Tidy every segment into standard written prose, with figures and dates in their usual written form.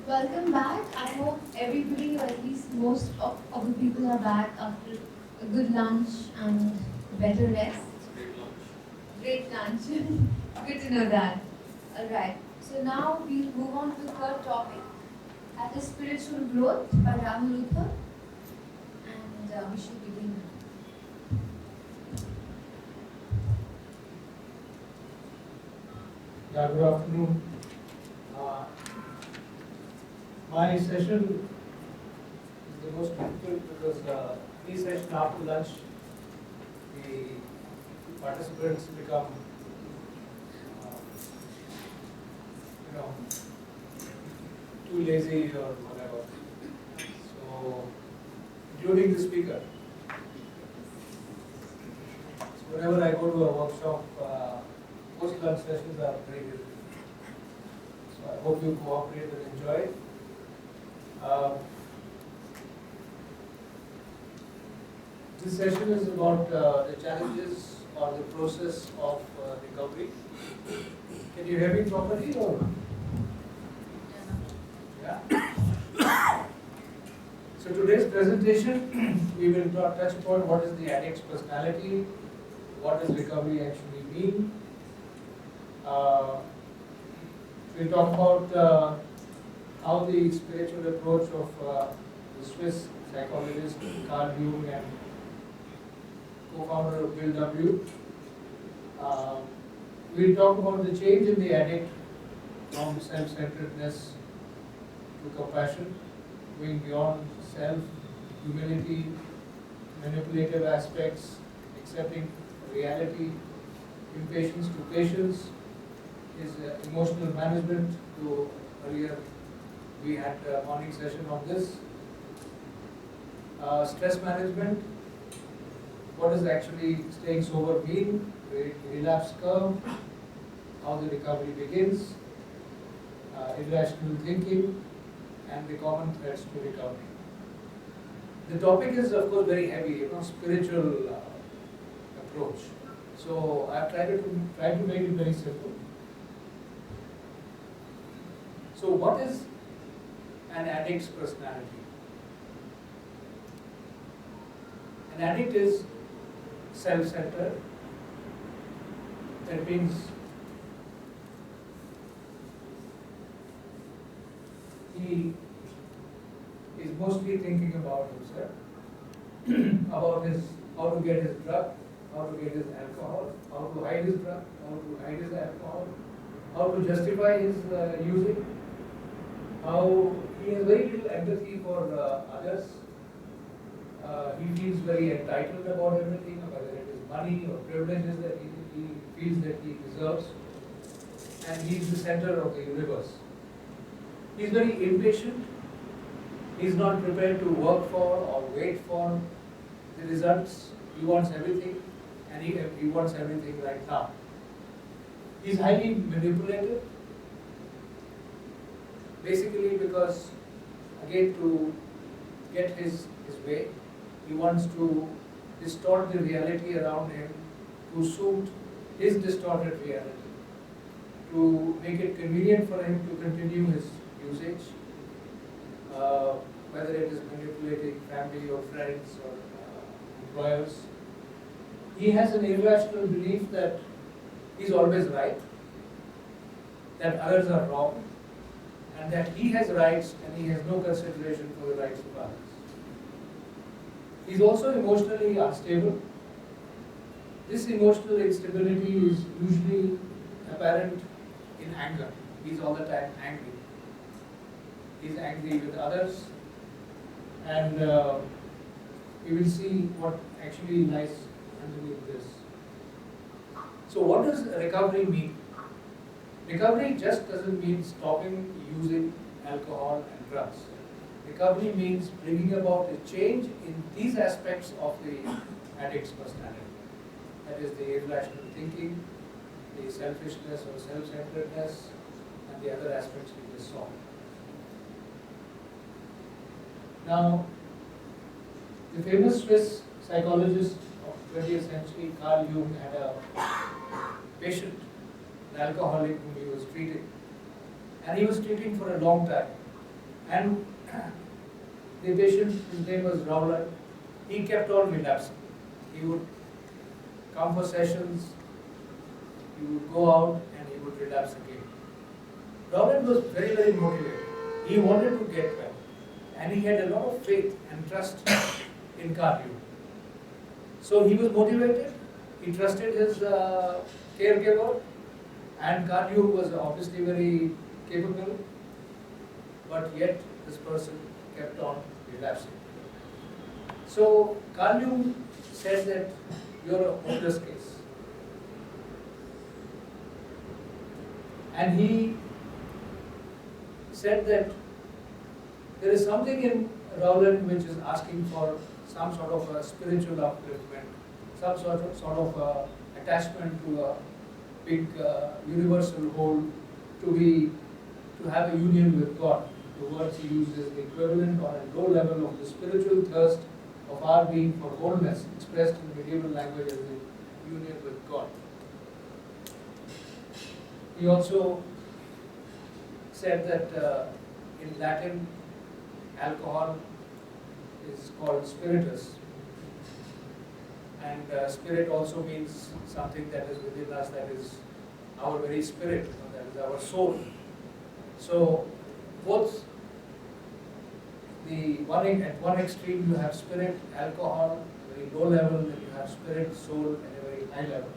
Welcome back. I hope everybody, or at least most of the people, are back after a good lunch and better rest. Great lunch. Good to know that. Alright, so now we'll move on to the third topic, that is spiritual growth by Rahul Luther, and we should begin now. Yeah, good afternoon. Uh, my session is the most difficult because any session after lunch, the participants become, uh, you know, too lazy or whatever. So, including the speaker. So whenever I go to a workshop, post-lunch sessions are very difficult. So I hope you cooperate and enjoy. This session is about the challenges or the process of recovery. Can you hear me properly or? Yeah? So today's presentation, we will touch upon what is the addict's personality, what does recovery actually mean. We'll talk about how the spiritual approach of the Swiss psychologist Carl Jung and co-founder of Bill W. We'll talk about the change in the addict from self-centeredness to compassion, going beyond self, humility, manipulative aspects, accepting reality, impatience to patience, is emotional management. To earlier we had a morning session on this. Stress management, what does actually staying sober mean, relapse curve, how the recovery begins, irrational thinking, and the common threats to recovery. The topic is of course very heavy, spiritual approach. So I've tried to make it very simple. So what is an addict's personality? An addict is self-centered. That means he is mostly thinking about himself, about how to get his drug, how to get his alcohol, how to hide his drug, how to hide his alcohol, how to justify his using, how he has very little empathy for others. He feels very entitled about everything, whether it is money or privileges that he feels that he deserves, and he is the center of the universe. He is very impatient. He is not prepared to work for or wait for the results. He wants everything, and he wants everything right now. He is highly manipulative, basically because, again, to get his way, he wants to distort the reality around him to suit his distorted reality, to make it convenient for him to continue his usage, whether it is manipulating family or friends or employers. He has an irrational belief that he's always right, that others are wrong, and that he has rights and he has no consideration for the rights of others. He's also emotionally unstable. This emotional instability is usually apparent in anger. He's all the time angry. He's angry with others, and we will see what actually lies underneath this. So what does recovery mean? Recovery just doesn't mean stopping using alcohol and drugs. Recovery means bringing about a change in these aspects of the addict's personality. That is the irrational thinking, the selfishness or self-centeredness, and the other aspects we just saw. Now, the famous Swiss psychologist of 20th century, Carl Jung, had a patient, an alcoholic whom he was treating. And he was treating for a long time. And the patient, his name was Rowland, he kept on relapsing. He would come for sessions, he would go out and he would relapse again. Rowland was very, very motivated. He wanted to get well. And he had a lot of faith and trust in cardio. So he was motivated, he trusted his caregiver, and cardio was obviously very capable, but yet this person kept on relapsing. So Carlu said that you're a hopeless case. And he said that there is something in Rowland which is asking for some sort of a spiritual upliftment, some sort of attachment to a big universal whole, to have a union with God. The words he uses, the equivalent on a low level of the spiritual thirst of our being for wholeness, expressed in medieval language as the union with God. He also said that in Latin, alcohol is called spiritus, and spirit also means something that is within us, that is our very spirit, that is our soul. So both at one extreme you have spirit, alcohol, very low level, then you have spirit, soul at a very high level.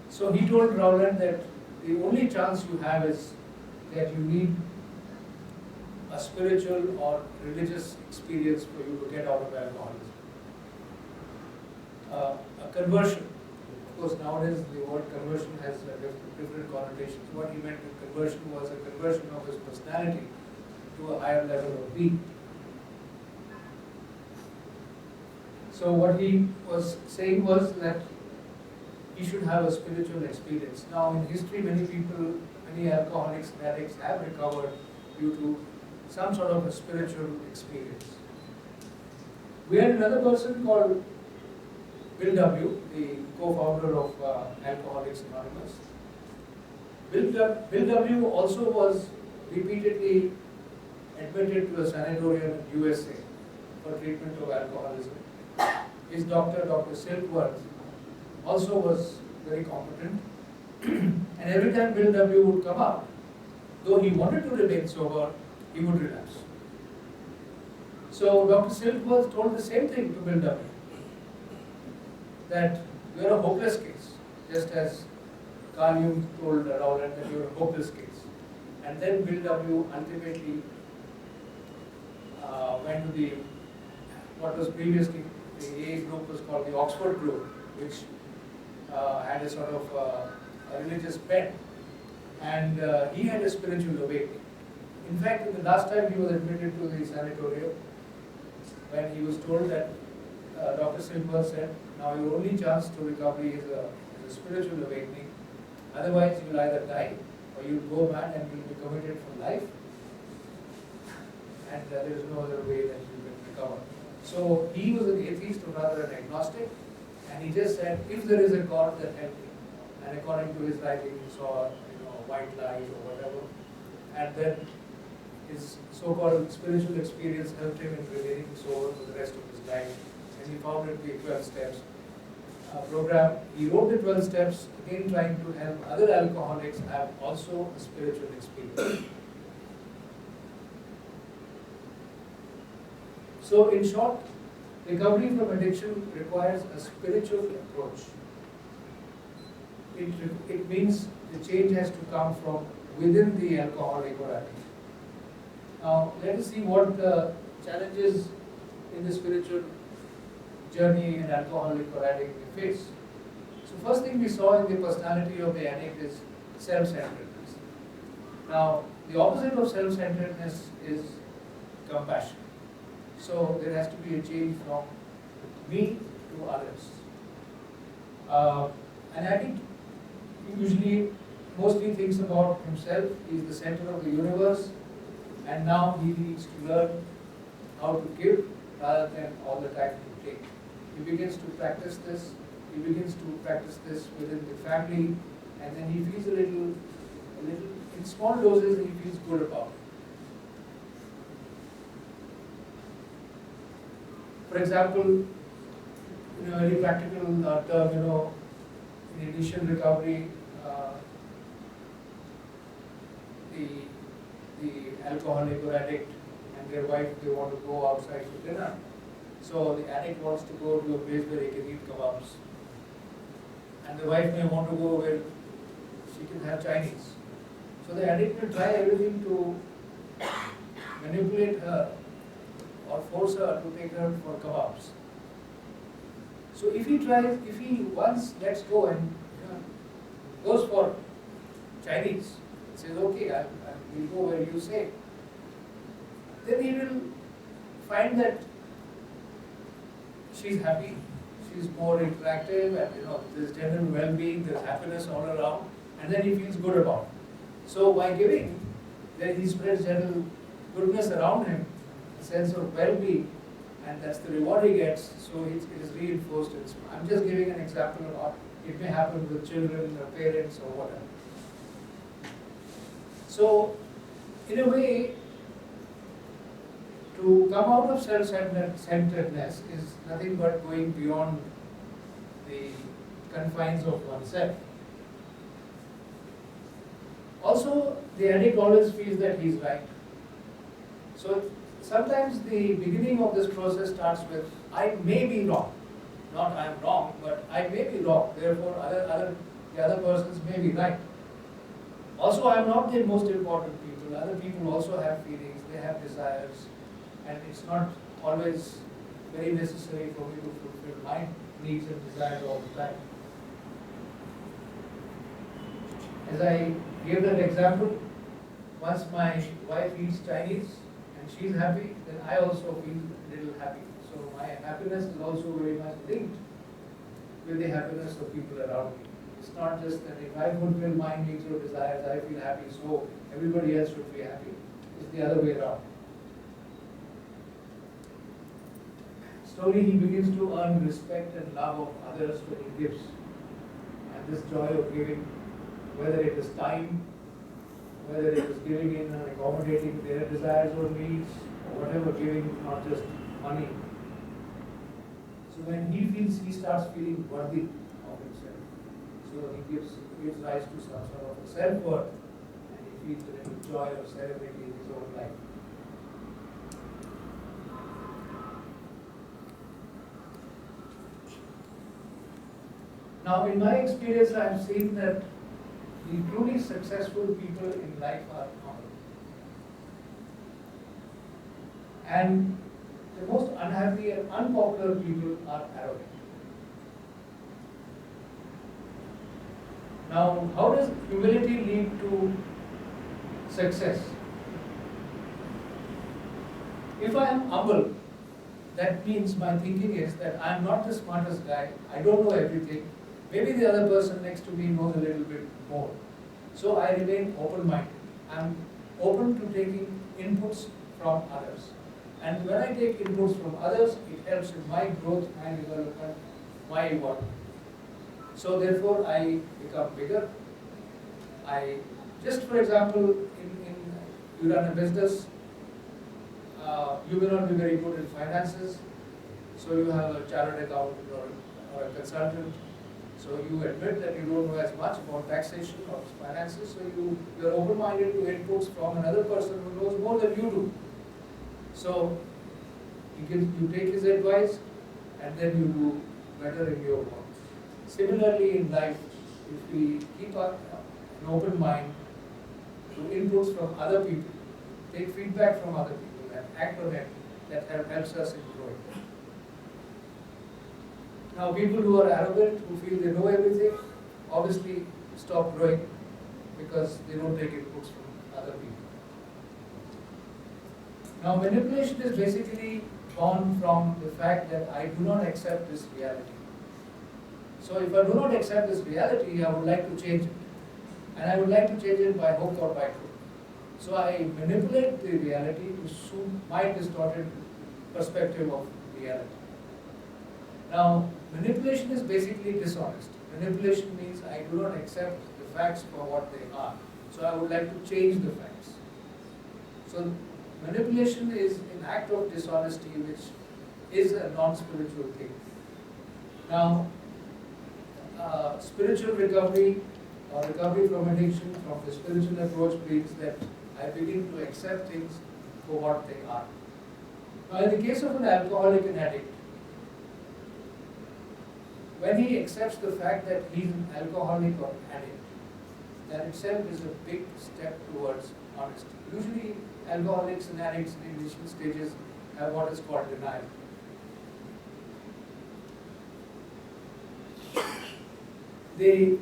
So he told Rowland that the only chance you have is that you need a spiritual or religious experience for you to get out of alcoholism. A conversion. Of course, nowadays the word conversion has different connotations. What he meant with conversion was a conversion of his personality to a higher level of being. So what he was saying was that he should have a spiritual experience. Now in history, many people, many alcoholics and addicts have recovered due to some sort of a spiritual experience. We had another person called Bill W., the co-founder of Alcoholics Anonymous. Bill W. also was repeatedly admitted to a sanatorium in USA for treatment of alcoholism. His doctor, Dr. Silkworth, also was very competent. And every time Bill W. would come out, though he wanted to remain sober, he would relapse. So Dr. Silkworth told the same thing to Bill W. That you are a hopeless case, just as Carl Jung told Rowland that you are a hopeless case. And then Bill W. ultimately went to the, what was previously, the AA group was called the Oxford group, which had a sort of a religious bent. And he had a spiritual awakening. In fact, the last time he was admitted to the sanatorium, when he was told that Dr. Silver said, now your only chance to recovery is a spiritual awakening. Otherwise, you will either die or you will go mad and you will be committed for life. And there is no other way that you can recover. So he was an atheist or rather an agnostic, and he just said, if there is a God, that help me. And according to his writing, he saw white light or whatever. And then his so-called spiritual experience helped him in remaining sober for the rest of his life. And he founded the 12 Steps program. He wrote the 12 Steps, again trying to help other alcoholics have also a spiritual experience. So in short, recovery from addiction requires a spiritual approach. It means the change has to come from within the alcoholic or addict. Now, let us see what the challenges in the spiritual journey an alcoholic or addict may face. So first thing we saw in the personality of the addict is self-centeredness. Now, the opposite of self-centeredness is compassion. So there has to be a change from me to others. An addict usually mostly thinks about himself. He is the center of the universe, and now he needs to learn how to give rather than all the time to take. He begins to practice this. He begins to practice this within the family, and then he feels a little a little, in small doses, he feels good about it. For example, very practical term, in initial recovery, the the alcoholic or addict and their wife, they want to go outside for dinner. So the addict wants to go to a place where he can eat kebabs. And the wife may want to go where she can have Chinese. So the addict will try everything to manipulate her or force her to take her for kebabs. So if he once lets go and goes for Chinese, says, okay, I will go where you say, then he will find that she's happy, she's more interactive, and there's general well-being, there's happiness all around, and then he feels good about it. So by giving, then he spreads general goodness around him, a sense of well-being, and that's the reward he gets, so it is reinforced. I'm just giving an example of what it may happen with children or parents or whatever. So, in a way, to come out of self-centeredness is nothing but going beyond the confines of oneself. Also, the addict always feels that he's right. So, sometimes the beginning of this process starts with, I may be wrong. Not I am wrong, but I may be wrong. Therefore, the other persons may be right. Also, I am not the most important people. Other people also have feelings, they have desires, and it's not always very necessary for me to fulfill my needs and desires all the time. As I gave that example, once my wife eats Chinese and she's happy, then I also feel a little happy. So my happiness is also very much linked with the happiness of people around me. It's not just that if I fulfill my needs or desires, I feel happy, so everybody else should be happy. It's the other way around. Slowly he begins to earn respect and love of others when he gives. And this joy of giving, whether it is time, whether it is giving in and accommodating their desires or needs, or whatever, giving not just money. So when he starts feeling worthy of himself. So he gives rise to some sort of self-worth, and he feels a little joy or celebrating in his own life. Now, in my experience, I have seen that the truly successful people in life are humble. And the most unhappy and unpopular people are arrogant. Now, how does humility lead to success? If I am humble, that means my thinking is that I am not the smartest guy, I don't know everything. Maybe the other person next to me knows a little bit more. So I remain open-minded. I am open to taking inputs from others. And when I take inputs from others, it helps in my growth, my development, my evolvement. So therefore, I become bigger. Just for example, you run a business, you may not be very good in finances, so you have a chartered accountant or a consultant. So you admit that you don't know as much about taxation or finances, so you are open-minded to inputs from another person who knows more than you do. So you take his advice and then you do better in your work. Similarly in life, if we keep an open mind to inputs from other people, take feedback from other people and act on it, that helps us in growing. Now people who are arrogant, who feel they know everything, obviously stop growing because they don't take inputs from other people. Now manipulation is basically born from the fact that I do not accept this reality. So if I do not accept this reality, I would like to change it. And I would like to change it by hook or by crook. So I manipulate the reality to suit my distorted perspective of reality. Now, manipulation is basically dishonest. Manipulation means I do not accept the facts for what they are. So I would like to change the facts. So manipulation is an act of dishonesty which is a non-spiritual thing. Now, spiritual recovery or recovery from addiction from the spiritual approach means that I begin to accept things for what they are. Now, in the case of an alcoholic and addict, when he accepts the fact that he is an alcoholic or addict, that itself is a big step towards honesty. Usually, alcoholics and addicts in initial stages have what is called denial. They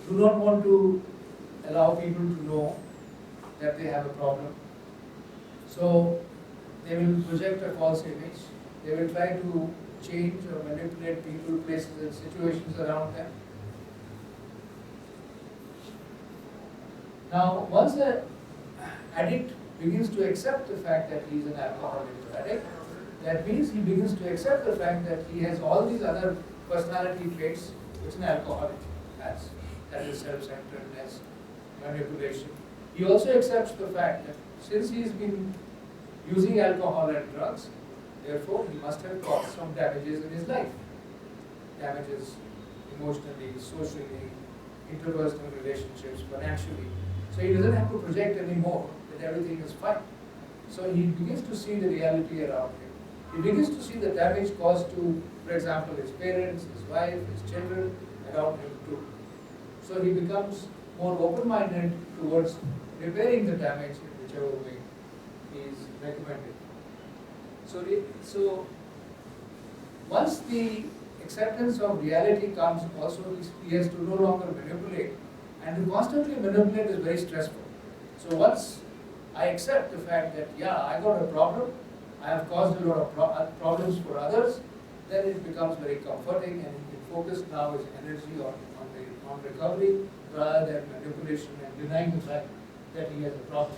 do not want to allow people to know that they have a problem. So they will project a false image. They will try to change or manipulate people, places and situations around them. Now, once an addict begins to accept the fact that he is an alcoholic or addict, that means he begins to accept the fact that he has all these other personality traits which an alcoholic has. That is self-centeredness, manipulation. He also accepts the fact that since he has been using alcohol and drugs, therefore he must have caused some damages in his life. Damages emotionally, socially, interpersonal relationships, financially. So he doesn't have to project anymore that everything is fine. So he begins to see the reality around him. He begins to see the damage caused to, for example, his parents, his wife, his children, around him too. So he becomes more open-minded towards repairing the damage in whichever way he is recommended. So once the acceptance of reality comes, also he has to no longer manipulate. And to constantly manipulate is very stressful. So once I accept the fact that, yeah, I got a problem, I have caused a lot of problems for others, then it becomes very comforting and he can focus now his energy on recovery rather than manipulation and denying the fact that he has a problem.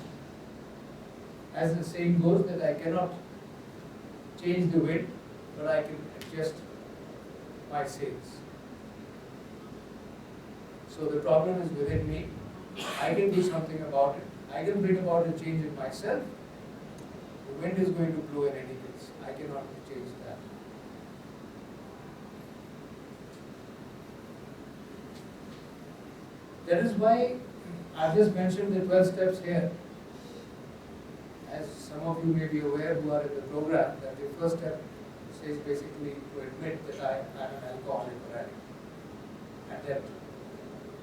As the saying goes, that I cannot change the wind, but I can adjust my sails. So the problem is within me. I can do something about it. I can bring about a change in myself. The wind is going to blow in any case. I cannot change that. That is why I just mentioned the 12 steps here. As some of you may be aware who are in the program, that the first step says basically to admit that I am an alcoholic or addict. And that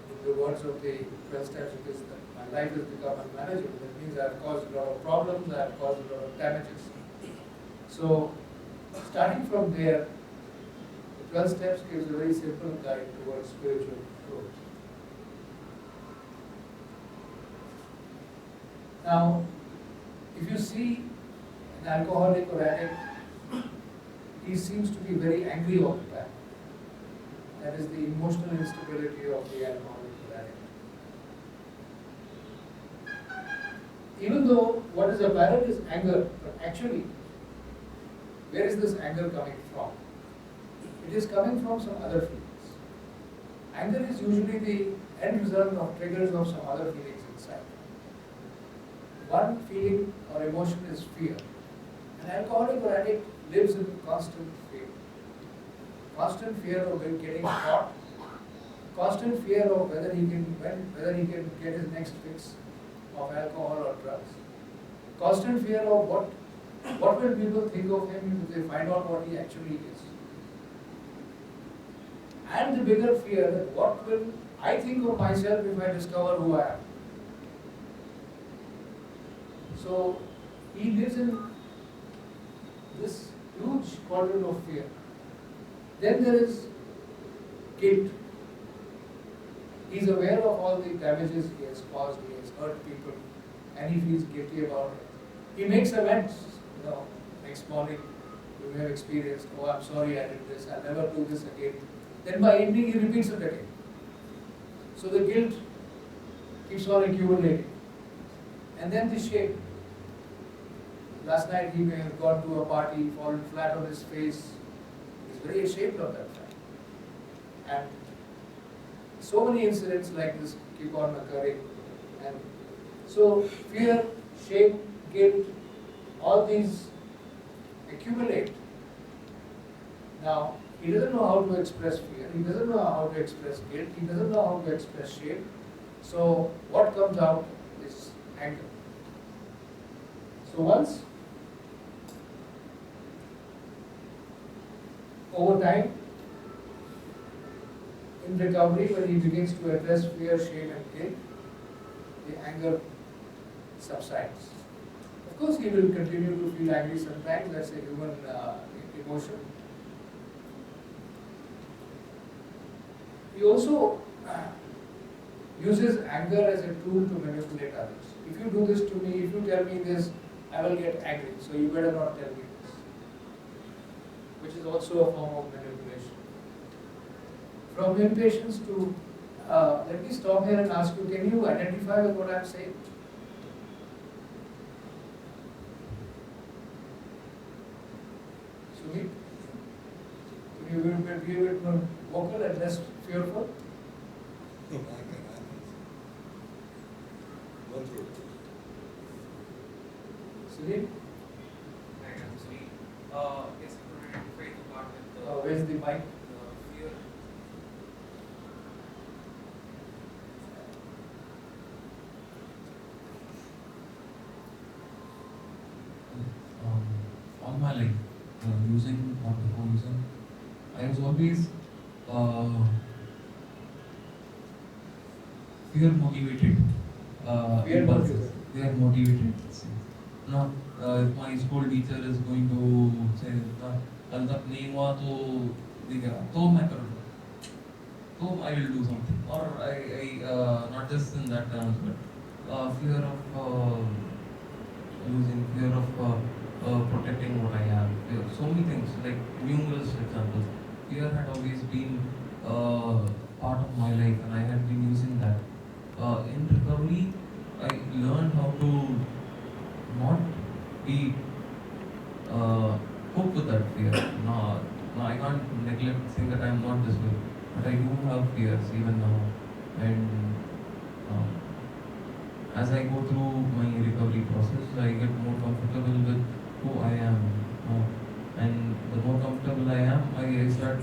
in the words of the 12 steps, it is that my life has become unmanageable. That means I have caused a lot of problems, I have caused a lot of damages. So, starting from there, the 12 steps gives a very simple guide towards spiritual growth. Now, if you see an alcoholic or addict, he seems to be very angry all the time. That is the emotional instability of the alcoholic or addict. Even though what is apparent is anger, but actually, where is this anger coming from? It is coming from some other feelings. Anger is usually the end result of triggers of some other feelings inside. One feeling or emotion is fear. An alcoholic or addict lives in constant fear. Constant fear of getting caught. Constant fear of whether he can get his next fix of alcohol or drugs. Constant fear of what will people think of him if they find out what he actually is. And the bigger fear that what will I think of myself if I discover who I am. So he lives in this huge quadrant of fear. Then there is guilt. He is aware of all the damages he has caused, he has hurt people, and he feels guilty about it. He makes amends. Next morning you may have experienced, oh, I'm sorry I did this, I'll never do this again. Then by evening he repeats it again. So the guilt keeps on accumulating. And then the shame. Last night he may have gone to a party, fallen flat on his face. He's very ashamed of that fact. And so many incidents like this keep on occurring And so fear, shame, guilt, all these accumulate. Now, he doesn't know how to express fear, he doesn't know how to express guilt, he doesn't know how to express shame. So what comes out is anger. So once, over time, in recovery, when he begins to address fear, shame and guilt, the anger subsides. Of course, he will continue to feel angry sometimes, that's a human emotion. He also uses anger as a tool to manipulate others. If you do this to me, if you tell me this, I will get angry, so you better not tell me this. Which is also a form of manipulation. From impatience to, let me stop here and ask you, can you identify with what I am saying? Sumit? Can you be a bit more vocal and less fearful? No, I can. One through. Sunil? I am sorry. Yes, I can identify the part with the Where's the mic? fear. All my life, using or before using, I was always fear motivated. Fear Impulses. motivated. They are motivated. Not if my school teacher is going to say, कल तक नहीं हुआ तो दिखेगा तो मैं करूँगा तो I will do something or I not just in that terms but fear of losing, fear of protecting what I have. So many things, like numerous examples. Fear had always been part of my life, and I had been using that. In recovery, I learned how to not be cope with that fear. No, no, I can't neglect saying that I am not this way, but I do have fears even now, and as I go through my recovery process, I get more comfortable with who I am. And the more comfortable I am, I start